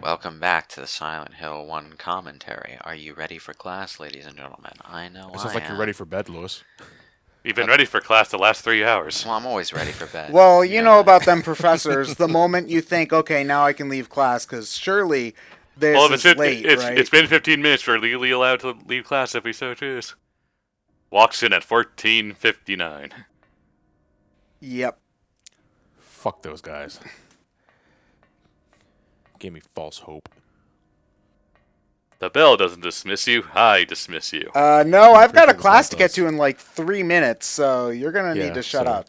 Welcome back to the Silent Hill 1 commentary. Are you ready for class, ladies and gentlemen? I know It sounds I like am. you're ready for bed, Lewis. We've been ready for class the last 3 hours. Well, I'm always ready for bed. Well, you know about them professors. The moment you think, okay, now I can leave class, because surely this Well, if is late, right? it's been 15 minutes, we're legally allowed to leave class if we so choose. Walks in at 14:59. Yep. Fuck those guys. Gave me false hope. The bell doesn't dismiss you, I dismiss you. No, I've got a Appreciate the class to thought get does. to in like 3 minutes, so you're gonna Yeah, need to shut so- up.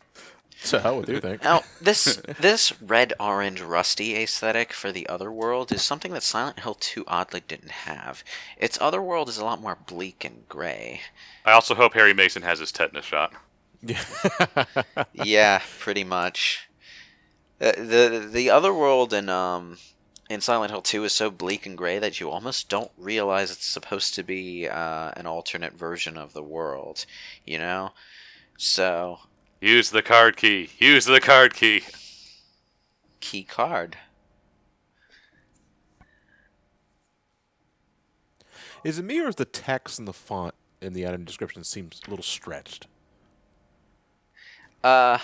So hell with you think? Now, this red-orange rusty aesthetic for the Otherworld is something that Silent Hill 2 oddly didn't have. Its Otherworld is a lot more bleak and gray. I also hope Harry Mason has his tetanus shot. Yeah, pretty much. The Otherworld in Silent Hill 2 is so bleak and gray that you almost don't realize it's supposed to be an alternate version of the world, you know? So, Use the card key. Use the card key. key card. Is it me or is the text and the font in the item description seems a little stretched? A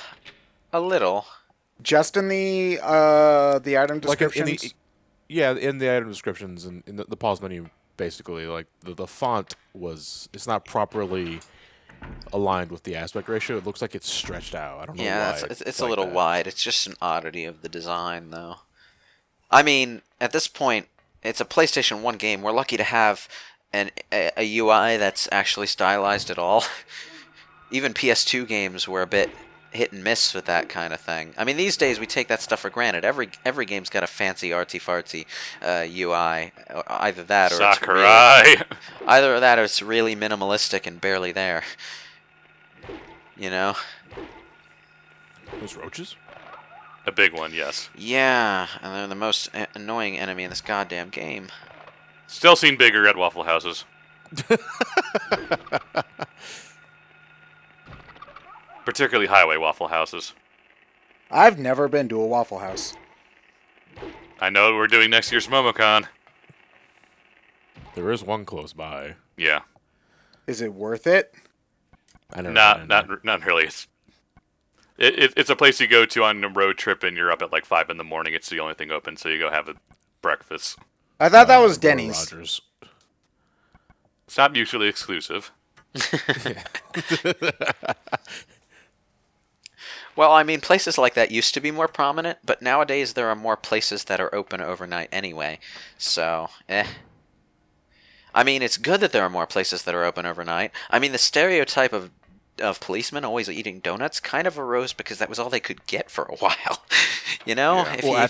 little. Just in the item Like in descriptions. in the item descriptions and in the pause menu, basically, like the font it's not properly aligned with the aspect ratio. It looks like it's stretched out. I don't know Yeah, why. it's a like little that. wide. It's just an oddity of the design, though. I mean, at this point, it's a PlayStation 1 game. We're lucky to have a UI that's actually stylized at all. Even PS2 games were a bit hit and miss with that kind of thing. I mean, these days we take that stuff for granted. Every game's got a fancy artsy-fartsy UI. Either that or Sakurai. either that or it's really minimalistic and barely there. You know? Those roaches? A big one, yes. Yeah, and they're the most annoying enemy in this goddamn game. Still seen bigger at Waffle Houses. Particularly highway Waffle Houses. I've never been to a Waffle House. I know what we're doing next year's MomoCon. There is one close by. Yeah. Is it worth it? I never been in there. Not really. It's a place you go to on a road trip and you're up at like 5 in the morning. It's the only thing open, so you go have a breakfast. I thought that was Roy Denny's. Rogers. It's not mutually exclusive. Well, I mean, places like that used to be more prominent, but nowadays there are more places that are open overnight anyway. So, I mean, it's good that there are more places that are open overnight. I mean, the stereotype of policemen always eating donuts kind of arose because that was all they could get for a while. You know? Yeah. If Well, you- at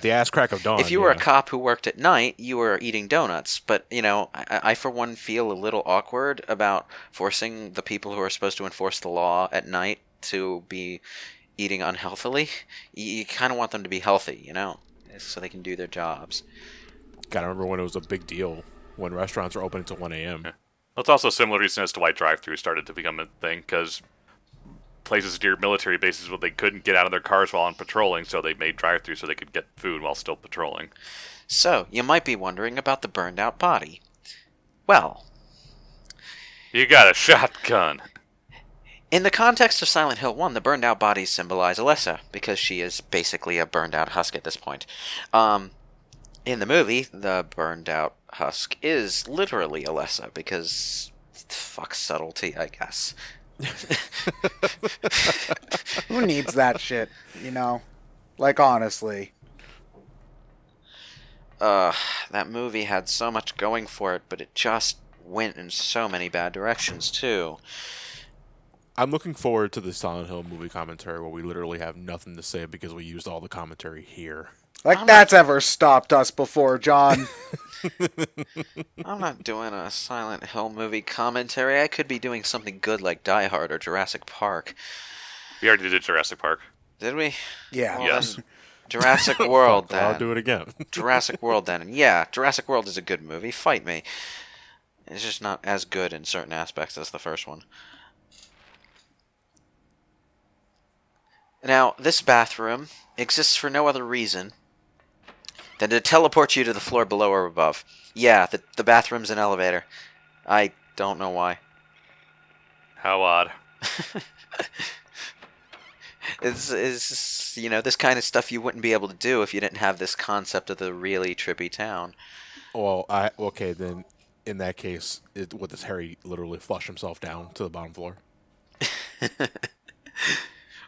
the ass crack of dawn. if you were a yeah. cop who worked at night, you were eating donuts. But, you know, I for one feel a little awkward about forcing the people who are supposed to enforce the law at night to be eating unhealthily. You kind of want them to be healthy, you know, so they can do their jobs. Gotta remember when it was a big deal when restaurants were open until 1 a.m. It's also a similar reason as to why drive-throughs started to become a thing, because places near military bases where they couldn't get out of their cars while on patrolling, so they made drive-throughs so they could get food while still patrolling. So, you might be wondering about the burned out body. Well, You got a shotgun. in the context of Silent Hill 1, the burned out bodies symbolize Alessa, because she is basically a burned out husk at this point. In the movie, the burned out husk is literally Alessa, because fuck subtlety, I guess. Who needs that shit? You know? Like, honestly. That movie had so much going for it, but it just went in so many bad directions, too. I'm looking forward to the Silent Hill movie commentary where we literally have nothing to say because we used all the commentary here. Like, that's ever stopped us before, John. I'm not doing a Silent Hill movie commentary. I could be doing something good like Die Hard or Jurassic Park. We already did Jurassic Park. Did we? Yeah. Well, Yes. then, Jurassic World, Fuck, I'll then. do it again. Jurassic World, then. And yeah, Jurassic World is a good movie. Fight me. It's just not as good in certain aspects as the first one. Now, this bathroom exists for no other reason Then to teleport you to the floor below or above. Yeah, the bathroom's an elevator. I don't know why. How odd. It's this kind of stuff you wouldn't be able to do if you didn't have this concept of the really trippy town. Well, okay then. In that case, would this Harry literally flush himself down to the bottom floor?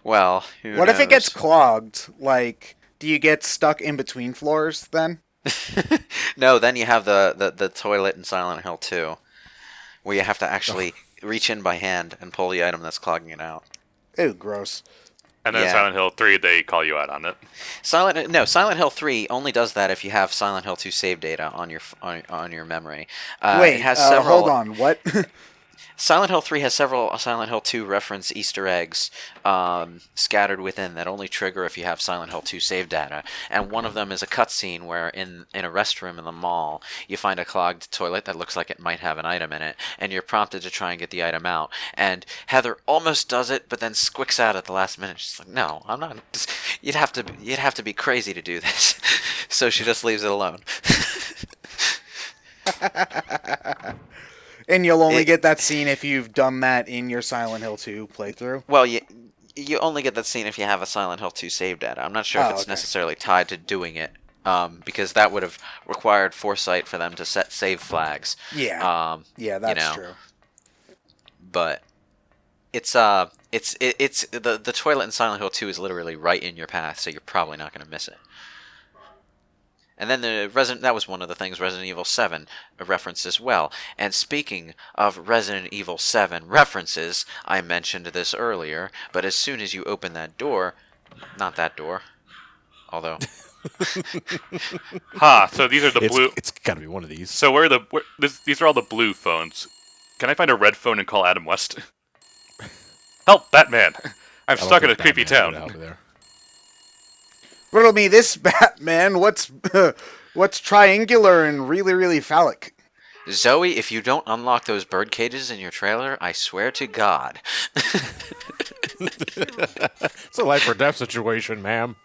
Well, who What if it gets knows? clogged? Like, do you get stuck in between floors then? No, then you have the toilet in Silent Hill 2, where you have to actually reach in by hand and pull the item that's clogging it out. Ew, gross. And then Yeah. Silent Hill 3, they call you out on it. Silent Hill 3 only does that if you have Silent Hill 2 save data on your memory. Wait, it has several. hold on. What? Silent Hill 3 has several Silent Hill 2 reference Easter eggs scattered within that only trigger if you have Silent Hill 2 save data. And one of them is a cutscene where in a restroom in the mall, you find a clogged toilet that looks like it might have an item in it, and you're prompted to try and get the item out. And Heather almost does it, but then squicks out at the last minute. She's like, "No, I'm not. You'd have to be crazy to do this." So she just leaves it alone. And you'll only get that scene if you've done that in your Silent Hill 2 playthrough? Well, you only get that scene if you have a Silent Hill 2 save data. I'm not sure if it's okay. necessarily tied to doing it, because that would have required foresight for them to set save flags. Yeah. Yeah, that's true. But it's the toilet in Silent Hill 2 is literally right in your path, so you're probably not going to miss it. And then that was one of the things Resident Evil 7 referenced as well. And speaking of Resident Evil 7 references, I mentioned this earlier, but as soon as you open that door, not that door, although So these are the blue. It's got to be one of these. So these are all the blue phones. Can I find a red phone and call Adam West? Help, Batman! I'm I don't stuck in a think creepy Batman town. would out there. Riddle me this, Batman. What's triangular and really, really phallic? Zoe, if you don't unlock those bird cages in your trailer, I swear to God. It's a life or death situation, ma'am.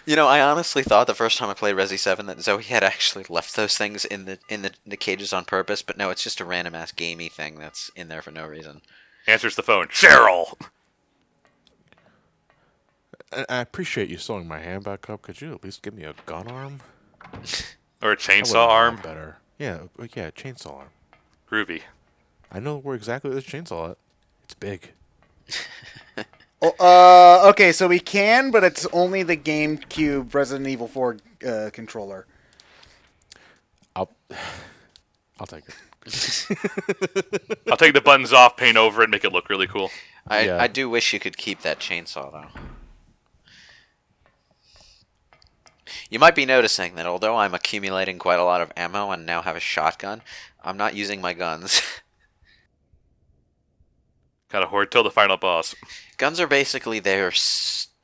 I honestly thought the first time I played Resi 7 that Zoe had actually left those things in the cages on purpose, but no, it's just a random ass gamey thing that's in there for no reason. Answers the phone. Cheryl! I appreciate you sewing my hand back up. Could you at least give me a gun arm? Or a That would've chainsaw been a lot arm. better. Yeah, chainsaw arm. Groovy. I know where exactly this chainsaw at. It's big. Okay, so we can, but it's only the GameCube Resident Evil 4 controller. I'll take it. I'll take the buttons off, paint over it, make it look really cool. Yeah. I do wish you could keep that chainsaw, though. You might be noticing that although I'm accumulating quite a lot of ammo and now have a shotgun, I'm not using my guns. Gotta hoard till the final boss. Guns are basically there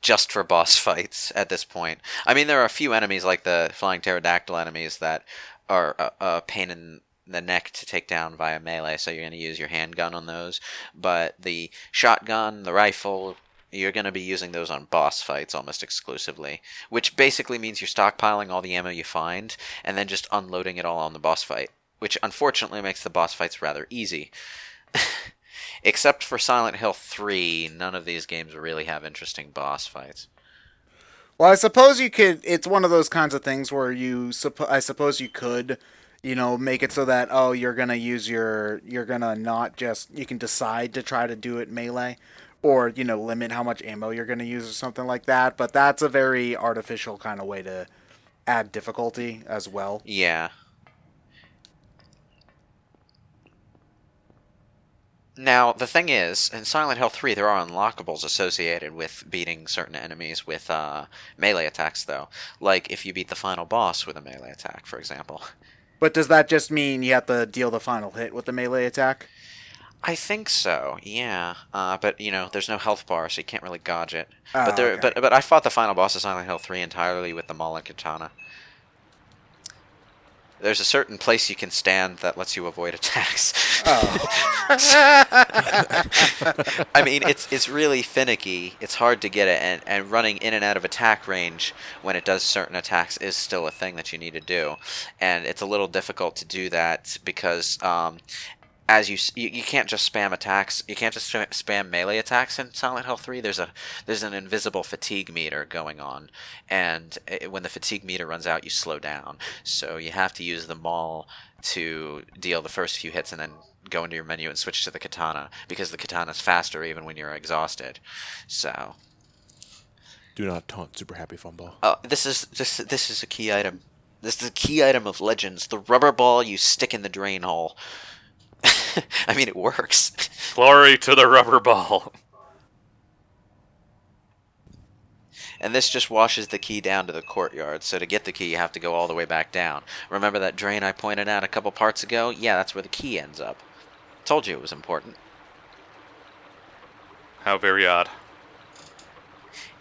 just for boss fights at this point. I mean, there are a few enemies like the flying pterodactyl enemies that are a pain in the neck to take down via melee, so you're going to use your handgun on those. But the shotgun, the rifle, you're going to be using those on boss fights almost exclusively, which basically means you're stockpiling all the ammo you find and then just unloading it all on the boss fight, which unfortunately makes the boss fights rather easy. Except for Silent Hill 3, none of these games really have interesting boss fights. Well, I suppose you could. It's one of those kinds of things where I suppose you could, make it so that you're gonna not just, you can decide to try to do it melee, or limit how much ammo you're gonna use or something like that. But that's a very artificial kind of way to add difficulty as well. Yeah. Now, the thing is, in Silent Hill 3, there are unlockables associated with beating certain enemies with melee attacks, though. Like if you beat the final boss with a melee attack, for example. But does that just mean you have to deal the final hit with the melee attack? I think so, yeah. But, there's no health bar, so you can't really dodge it. Oh, okay. But I fought the final boss of Silent Hill 3 entirely with the Maul and Katana. there's a certain place you can stand that lets you avoid attacks. Oh. I mean, it's really finicky. It's hard to get it, and running in and out of attack range when it does certain attacks is still a thing that you need to do. And it's a little difficult to do that because as you can't just spam attacks. You can't just spam melee attacks in Silent Hill 3. There's an invisible fatigue meter going on, and when the fatigue meter runs out, you slow down. So you have to use the maul to deal the first few hits, and then go into your menu and switch to the katana, because the katana's faster even when you're exhausted. So Do not taunt Super Happy Fumble. this is a key item. This is a key item of Legends. The rubber ball you stick in the drain hole. I mean, it works. Glory to the rubber ball. And this just washes the key down to the courtyard. So to get the key, you have to go all the way back down. Remember that drain I pointed out a couple parts ago? Yeah, that's where the key ends up. Told you it was important. How very odd.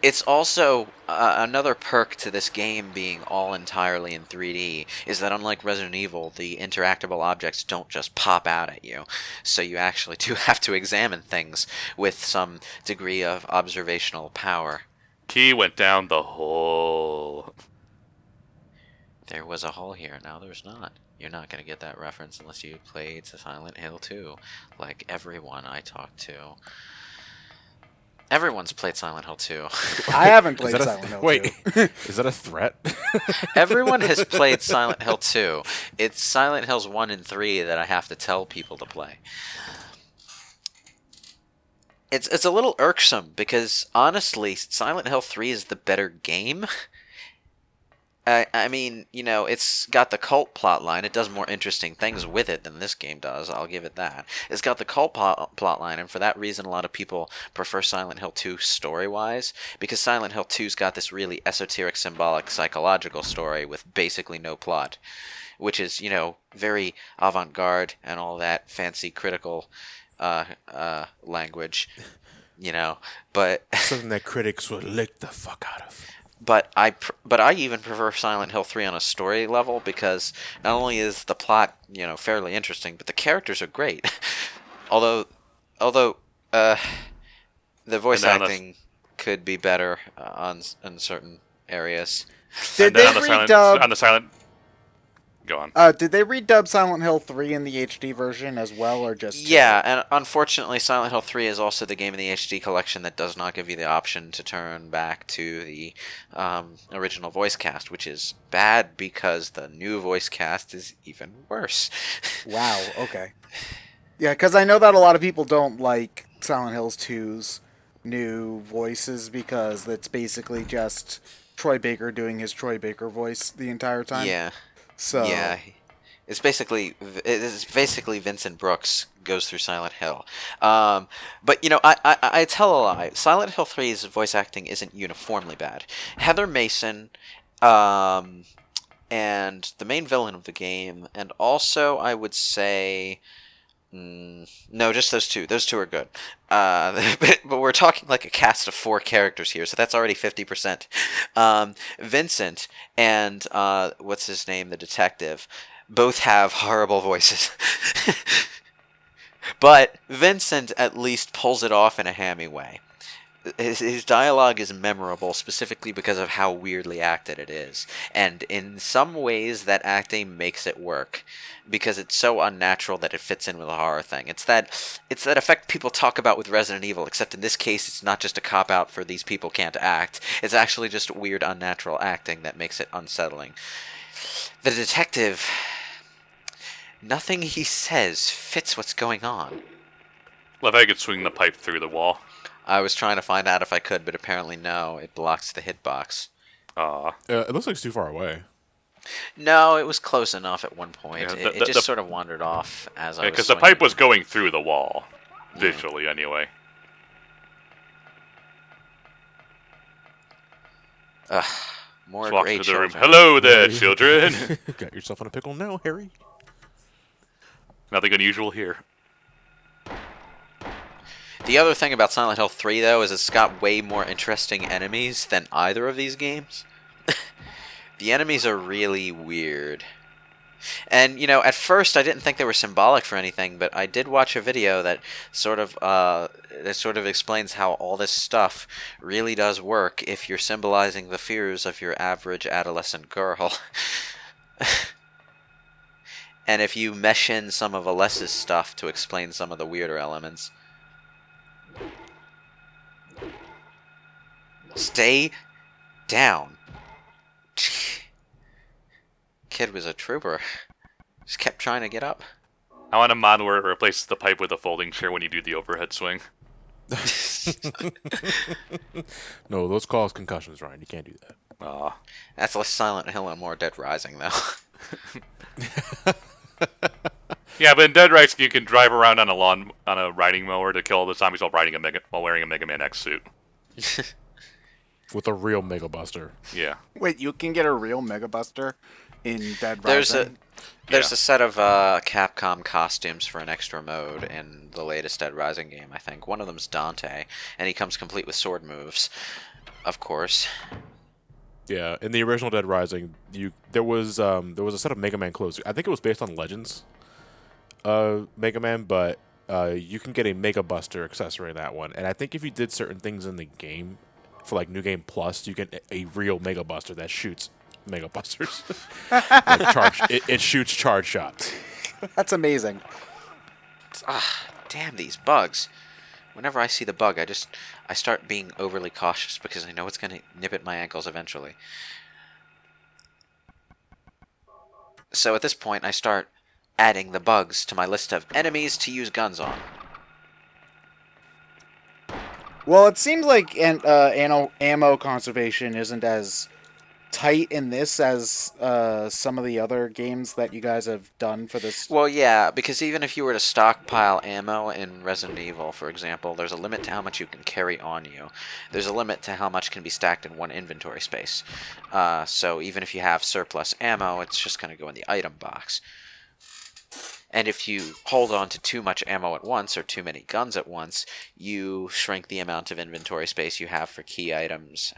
It's also another perk to this game being all entirely in 3D is that unlike Resident Evil, the interactable objects don't just pop out at you. So you actually do have to examine things with some degree of observational power. Key went down the hole. There was a hole here, now there's not. You're not going to get that reference unless you played Silent Hill 2, like everyone I talked to. Everyone's played Silent Hill 2. I haven't played Is that Silent Hill 2. Wait, is that a threat? Everyone has played Silent Hill 2. It's Silent Hills 1 and 3 that I have to tell people to play. It's a little irksome because, honestly, Silent Hill 3 is the better game. I mean, you know, it's got the cult plotline. It does more interesting things with it than this game does. I'll give it that. It's got the cult plotline, and for that reason, a lot of people prefer Silent Hill 2 story-wise, because Silent Hill 2's got this really esoteric, symbolic, psychological story with basically no plot, which is, you know, very avant-garde and all that fancy critical language, you know, but Something that critics would lick the fuck out of. But I even prefer Silent Hill 3 on a story level because not only is the plot, you know, fairly interesting, but the characters are great. although the voice acting could be better on certain areas. Did they redub? Go on. Did they redub Silent Hill 3 in the HD version as well, or just 2? Yeah, and unfortunately, Silent Hill 3 is also the game in the HD collection that does not give you the option to turn back to the original voice cast, which is bad because the new voice cast is even worse. Wow. Okay. Yeah, because I know that a lot of people don't like Silent Hills 2's new voices because it's basically just Troy Baker doing his Troy Baker voice the entire time. Yeah. So Yeah, it's basically Vincent Brooks goes through Silent Hill. But you know, I tell a lie. Silent Hill 3's voice acting isn't uniformly bad. Heather Mason, and the main villain of the game, and also I would say. No, just those two. Those two are good. But we're talking like a cast of 4 characters here, so that's already 50%. Vincent and what's his name, the detective, both have horrible voices. But Vincent at least pulls it off in a hammy way. His dialogue is memorable specifically because of how weirdly acted it is. And in some ways, that acting makes it work because it's so unnatural that it fits in with a horror thing. It's that effect people talk about with Resident Evil, except in this case, it's not just a cop-out for these people can't act. It's actually just weird, unnatural acting that makes it unsettling. The detective, nothing he says fits what's going on. Love how you could swing the pipe through the wall. I was trying to find out if I could, but apparently no. It blocks the hitbox. It looks like it's too far away. No, it was close enough at one point. Yeah, It just sort of wandered off as I was because the swinging. pipe was going through the wall, visually anyway. More Just walk great into the room. children. Hello there, children. Got yourself in a pickle now, Harry. Nothing unusual here. The other thing about Silent Hill 3, though, is it's got way more interesting enemies than either of these games. The enemies are really weird. And at first I didn't think they were symbolic for anything, but I did watch a video that sort of explains how all this stuff really does work if you're symbolizing the fears of your average adolescent girl. And if you mesh in some of Alessa's stuff to explain some of the weirder elements. Stay down. Kid was a trooper. Just kept trying to get up. I want a mod where it replaces the pipe with a folding chair when you do the overhead swing. No, those cause concussions, Ryan. You can't do that. Aw. That's less Silent Hill and more Dead Rising, though. Yeah, but in Dead Rising you can drive around on a riding mower to kill all the zombies while wearing a Mega Man X suit. With a real Mega Buster. Yeah. Wait, you can get a real Mega Buster in Dead There's Rising? a set of Capcom costumes for an extra mode in the latest Dead Rising game, I think. One of them's Dante, and he comes complete with sword moves, of course. Yeah, in the original Dead Rising, there was a set of Mega Man clothes. I think it was based on Legends Mega Man, but you can get a Mega Buster accessory in that one. And I think if you did certain things in the game, for like New Game Plus, you get a real Mega Buster that shoots Mega Busters. It shoots charge shots. That's amazing. Damn these bugs. Whenever I see the bug, I start being overly cautious because I know it's going to nip at my ankles eventually. So at this point, I start adding the bugs to my list of enemies to use guns on. Well, it seems like ammo conservation isn't as tight in this as some of the other games that you guys have done for this. Well, yeah, because even if you were to stockpile ammo in Resident Evil, for example, there's a limit to how much you can carry on you. There's a limit to how much can be stacked in one inventory space. So even if you have surplus ammo, it's just going to go in the item box. And if you hold on to too much ammo at once, or too many guns at once, you shrink the amount of inventory space you have for key items.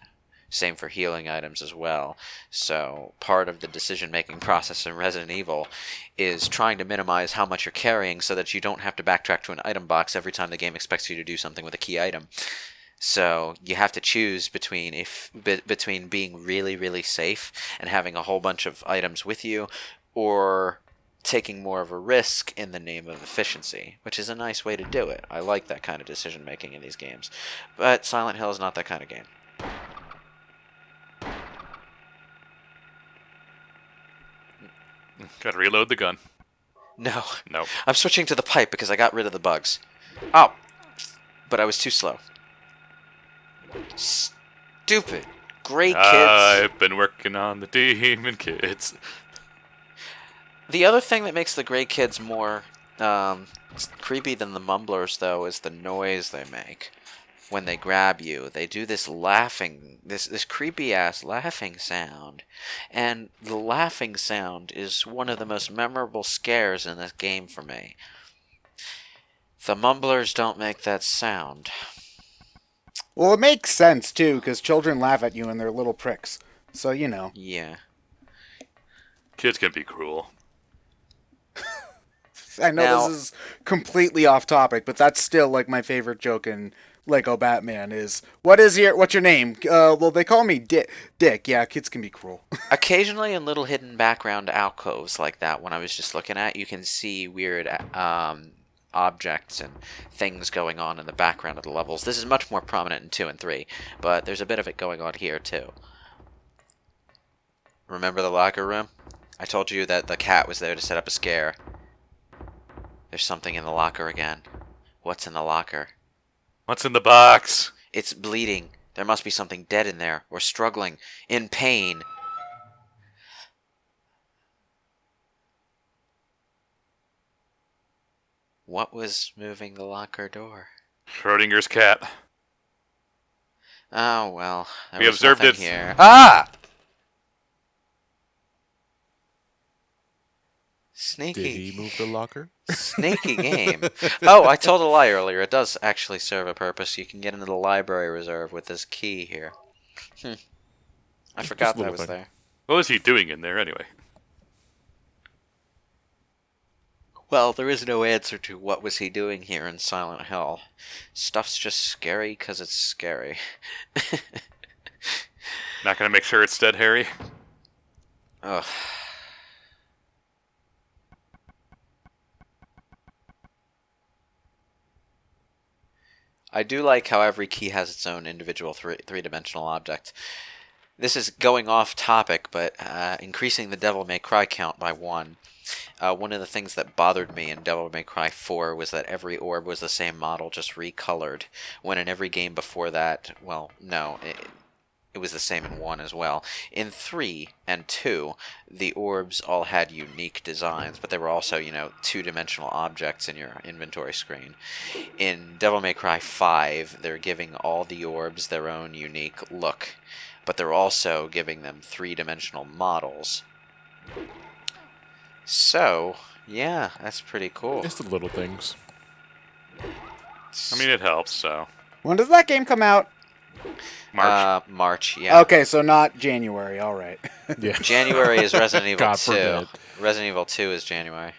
Same for healing items as well. So part of the decision-making process in Resident Evil is trying to minimize how much you're carrying so that you don't have to backtrack to an item box every time the game expects you to do something with a key item. So you have to choose between being really, really safe and having a whole bunch of items with you, or taking more of a risk in the name of efficiency, which is a nice way to do it. I like that kind of decision making in these games. But Silent Hill is not that kind of game. Gotta reload the gun. No. Nope. I'm switching to the pipe because I got rid of the bugs. Oh. But I was too slow. Stupid. Great kids. I've been working on the Demon Kids. The other thing that makes the Grey Kids more creepy than the Mumblers, though, is the noise they make when they grab you. They do this laughing, this creepy-ass laughing sound. And the laughing sound is one of the most memorable scares in this game for me. The Mumblers don't make that sound. Well, it makes sense, too, because children laugh at you and they're little pricks. So, you know. Yeah. Kids can be cruel. I know Now- this is completely off topic, but that's still like my favorite joke in Lego Batman is, what's your name? Well, they call me Dick. Yeah, kids can be cruel. Occasionally in little hidden background alcoves like that, when I was just looking at, you can see weird objects and things going on in the background of the levels. This is much more prominent in 2 and 3, but there's a bit of it going on here too. Remember the locker room? I told you that the cat was there to set up a scare. There's something in the locker again. What's in the locker? What's in the box? It's bleeding. There must be something dead in there, or struggling, in pain. What was moving the locker door? Schrodinger's cat. Oh, well, there We was observed nothing it. here. Ah! Did he Sneaky. move the locker? Sneaky game. Oh, I told a lie earlier. It does actually serve a purpose. You can get into the library reserve with this key here. I forgot a little that was thing. there. What was he doing in there anyway? Well, there is no answer to what was he doing here in Silent Hill. Stuff's just scary because it's scary. Not gonna make sure it's dead, Harry. Ugh. I do like how every key has its own individual three-dimensional object. This is going off topic, but increasing the Devil May Cry count by 1. One of the things that bothered me in Devil May Cry 4 was that every orb was the same model, just recolored, when in every game before that, well, no, it was the same in 1 as well. In 3 and 2, the orbs all had unique designs, but they were also, two-dimensional objects in your inventory screen. In Devil May Cry 5, they're giving all the orbs their own unique look, but they're also giving them three-dimensional models. So, yeah, that's pretty cool. It's the little things. I mean, it helps. So When does that game come out? March. Yeah. Okay, so not January. All right. Yeah. January is Resident Evil God 2. forbid. Resident Evil 2 is January.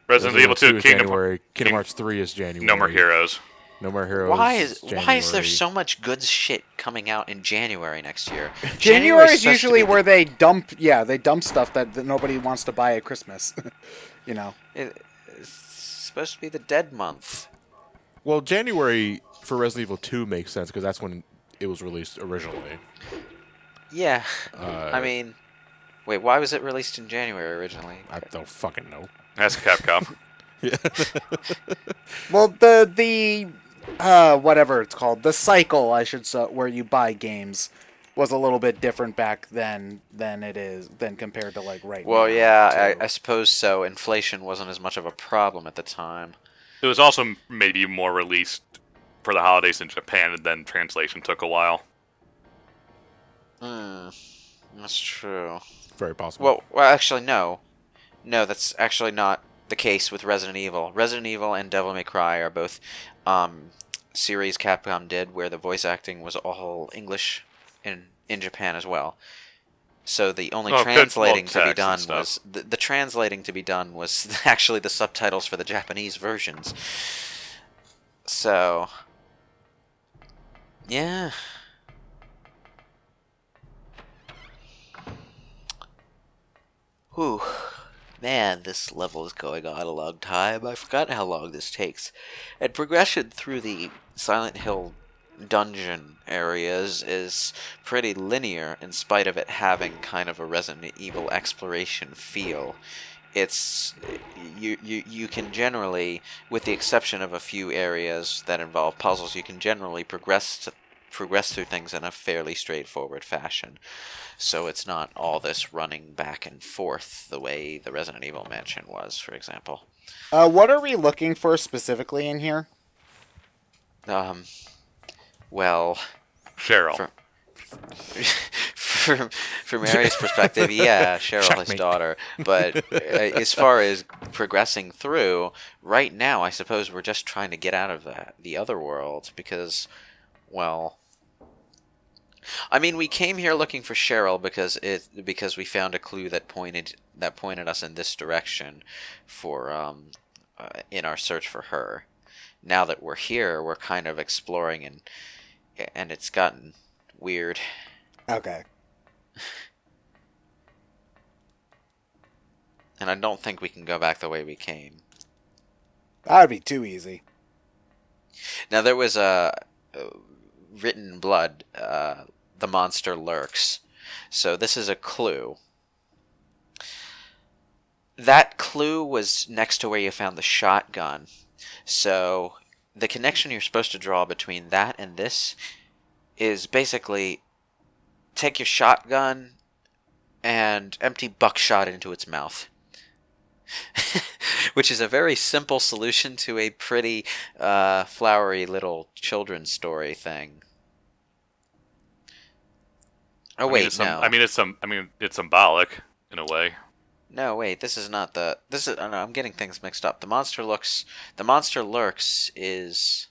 Resident Evil 2, is Kingdom January. Kingdom Hearts 3 is January. No More Heroes. No More Heroes. Why is there January. so much good shit coming out in January next year? January is supposed to usually be where they dump stuff that nobody wants to buy at Christmas. It's supposed to be the dead month. Well, January for Resident Evil 2 makes sense because that's when it was released originally. Yeah. I mean, wait, why was it released in January originally? I don't fucking know. Ask Capcom. Well, the whatever it's called, the cycle, I should say, where you buy games was a little bit different back then than compared to like right now. Well, yeah, I suppose so. Inflation wasn't as much of a problem at the time. It was also maybe more released for the holidays in Japan, and then translation took a while. That's true. Very possible. Well, actually, no. No, that's actually not the case with Resident Evil. Resident Evil and Devil May Cry are both series Capcom did where the voice acting was all English in Japan as well. So the only translating to be done was the translating to be done was actually the subtitles for the Japanese versions. So yeah. Whew. Man, this level is going on a long time. I've forgotten how long this takes. And progression through the Silent Hill dungeon areas is pretty linear in spite of it having kind of a Resident Evil exploration feel. It's you can generally, with the exception of a few areas that involve puzzles, you can generally progress through things in a fairly straightforward fashion. So it's not all this running back and forth the way the Resident Evil Mansion was, for example. What are we looking for specifically in here? Well, Cheryl. From Mary's perspective, yeah, Cheryl, his daughter. But as far as progressing through, right now, I suppose we're just trying to get out of the other world because, well, I mean, we came here looking for Cheryl because we found a clue that pointed us in this direction for in our search for her. Now that we're here, we're kind of exploring and it's gotten weird. Okay. And I don't think we can go back the way we came. That would be too easy. Now there was written in blood. The monster lurks. So this is a clue. That clue was next to where you found the shotgun. So the connection you're supposed to draw between that and this is basically take your shotgun and empty buckshot into its mouth. Which is a very simple solution to a pretty flowery little children's story thing. Oh wait, no. It's symbolic in a way. No, wait. This is not the. This is. Oh, no, I'm getting things mixed up. The monster lurks is.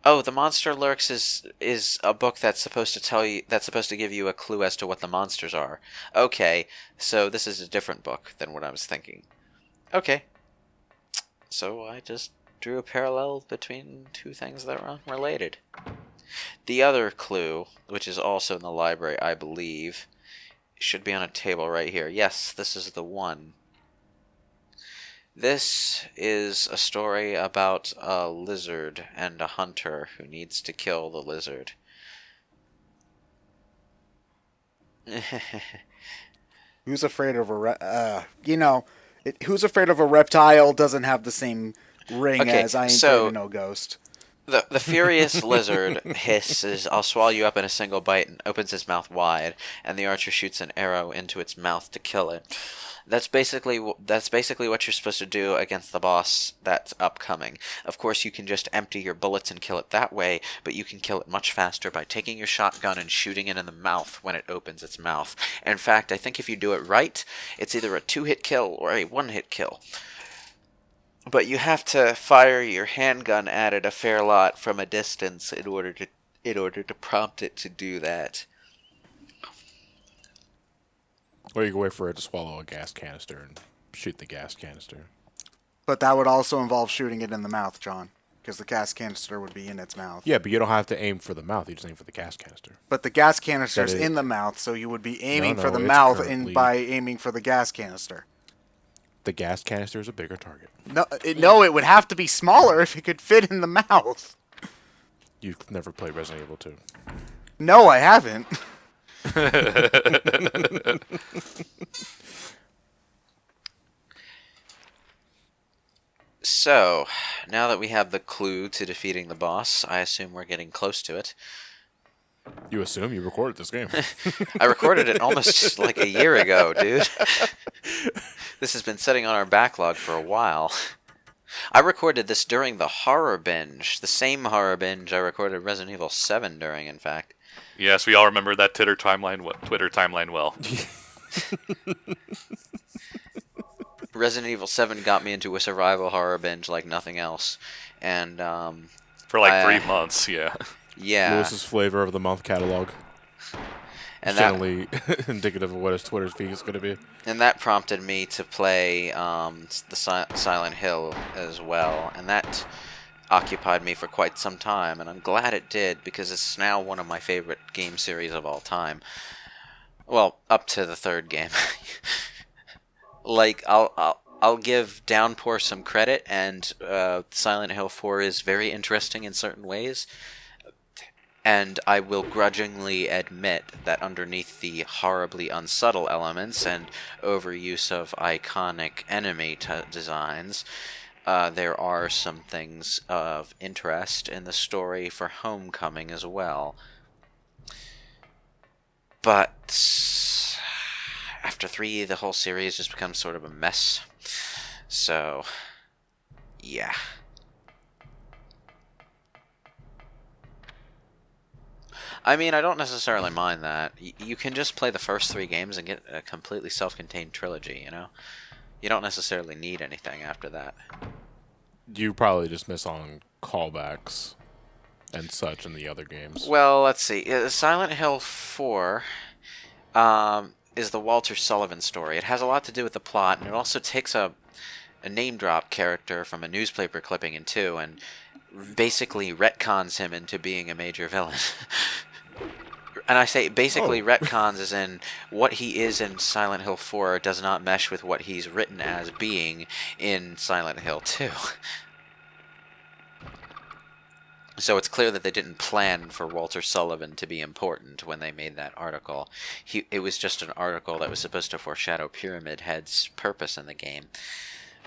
Oh, the monster lurks is a book that's supposed to tell you. That's supposed to give you a clue as to what the monsters are. Okay, so this is a different book than what I was thinking. Okay. So I just drew a parallel between two things that are unrelated. The other clue, which is also in the library, I believe, should be on a table right here. Yes, this is the one. This is a story about a lizard and a hunter who needs to kill the lizard. Who's afraid of who's afraid of a reptile doesn't have the same ring Okay, as I ain't so afraid of no ghost. the furious lizard hisses, "I'll swallow you up in a single bite," and opens his mouth wide, and the archer shoots an arrow into its mouth to kill it. That's basically what you're supposed to do against the boss that's upcoming. Of course, you can just empty your bullets and kill it that way, but you can kill it much faster by taking your shotgun and shooting it in the mouth when it opens its mouth. In fact, I think if you do it right, it's either a 2-hit kill or a 1-hit kill. But you have to fire your handgun at it a fair lot from a distance in order to prompt it to do that. Or you can wait for it to swallow a gas canister and shoot the gas canister. But that would also involve shooting it in the mouth, John, because the gas canister would be in its mouth. Yeah, but you don't have to aim for the mouth. You just aim for the gas canister. But the gas canister's That is- in the mouth, so you would be aiming No, for the it's mouth currently- by aiming for the gas canister. The gas canister is a bigger target. No, it would have to be smaller if it could fit in the mouth. You've never played Resident Evil 2. No, I haven't. So, now that we have the clue to defeating the boss, I assume we're getting close to it. You assume you recorded this game. I recorded it almost like a year ago, dude. This has been sitting on our backlog for a while. I recorded this during the horror binge, the same horror binge I recorded Resident Evil 7 during, in fact. Yes, we all remember that Twitter timeline well. Resident Evil 7 got me into a survival horror binge like nothing else. And, For like 3 months, yeah. yeah. Lewis's flavor of the month catalog. And Generally indicative of what his Twitter's feed is going to be. And that prompted me to play the Silent Hill as well, and that occupied me for quite some time, and I'm glad it did, because it's now one of my favorite game series of all time. Well, up to the third game. Like, I'll give Downpour some credit, and Silent Hill 4 is very interesting in certain ways. And I will grudgingly admit that underneath the horribly unsubtle elements and overuse of iconic enemy designs, there are some things of interest in the story for Homecoming as well. But after 3, the whole series just becomes sort of a mess. So, yeah. I mean, I don't necessarily mind that. You can just play the first 3 games and get a completely self-contained trilogy, you know? You don't necessarily need anything after that. You probably just miss on callbacks and such in the other games. Well, let's see. Silent Hill 4 is the Walter Sullivan story. It has a lot to do with the plot, and it also takes a name-drop character from a newspaper clipping in 2 and basically retcons him into being a major villain. And I say basically retcons as in what he is in Silent Hill 4 does not mesh with what he's written as being in Silent Hill 2. So it's clear that they didn't plan for Walter Sullivan to be important when they made that article. It was just an article that was supposed to foreshadow Pyramid Head's purpose in the game.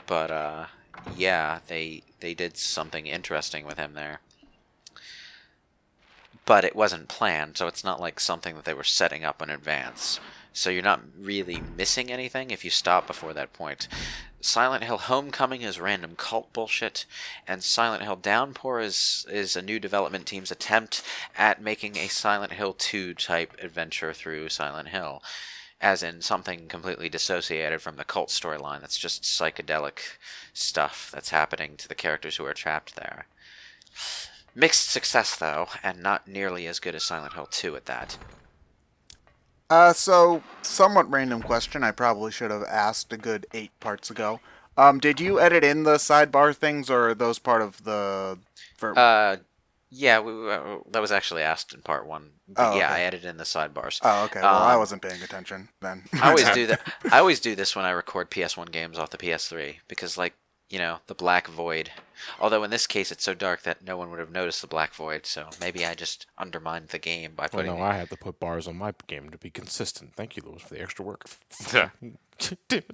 But, yeah, they did something interesting with him there. But it wasn't planned, so it's not like something that they were setting up in advance. So you're not really missing anything if you stop before that point. Silent Hill Homecoming is random cult bullshit, and Silent Hill Downpour is a new development team's attempt at making a Silent Hill 2 type adventure through Silent Hill. As in something completely dissociated from the cult storyline that's just psychedelic stuff that's happening to the characters who are trapped there. Mixed success, though, and not nearly as good as Silent Hill 2 at that. So, somewhat random question I probably should have asked a good 8 parts ago. Did you edit in the sidebar things, or are those part of the? For... Yeah, that was actually asked in part one. But Oh, yeah, okay. I edited in the sidebars. Oh, okay. Well, I Um, wasn't paying attention then. I always do that. I always do this when I record PS1 games off the PS3 because, like, the black void. Although in this case, it's so dark that no one would have noticed the black void. So maybe I just undermined the game by Well, putting. no, I had to put bars on my game to be consistent. Thank you, Louis, for the extra work. Yeah. Damn it.